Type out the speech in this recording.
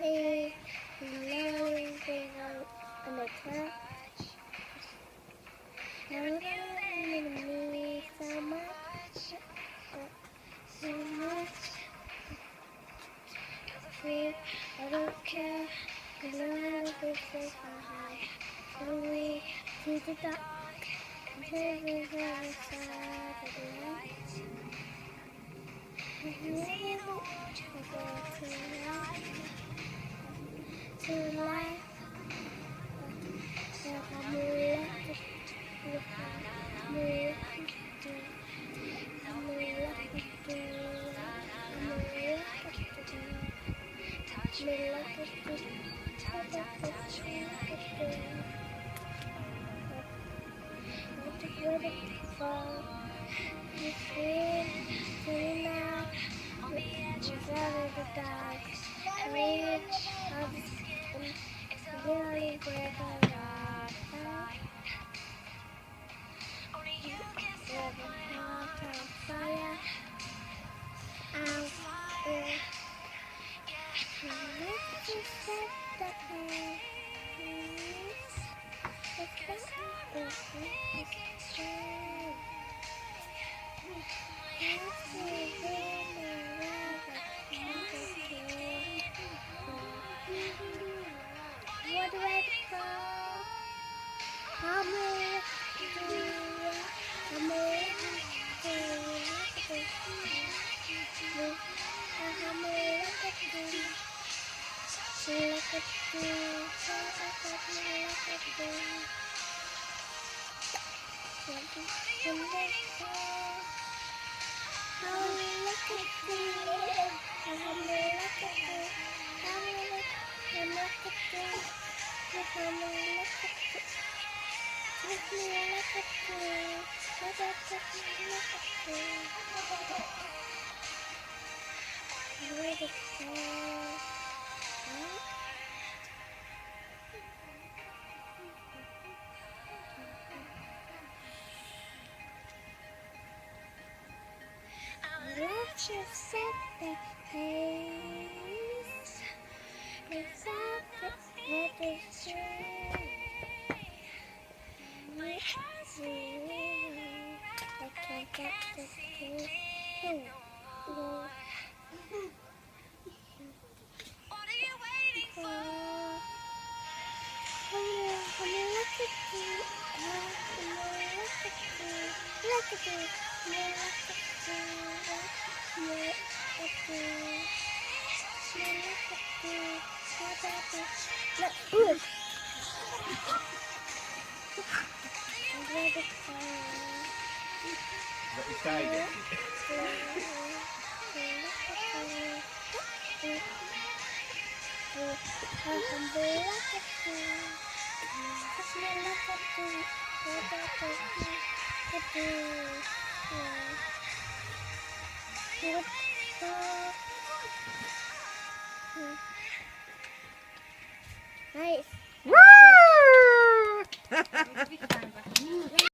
Hey, loving on the touch. Loving me so much, so much. Free, I don't care. I love this is high. Slowly to the dark. Until we go inside of the light. I see the watch go to life. I'm elected with I'm elected to I'm elected to I'm elected to I'm elected to fall. You feel to now. On the edge of the dark. Reach of the skin. It's really where the rock. Only you can set my heart on fire. I'm fire. Let's just set the pace. Let's go. Let's what do I call? I'm a let's just set the pace. Let's have the street. I can't get the pace. What are you waiting for? Wat is hij dan? Nice.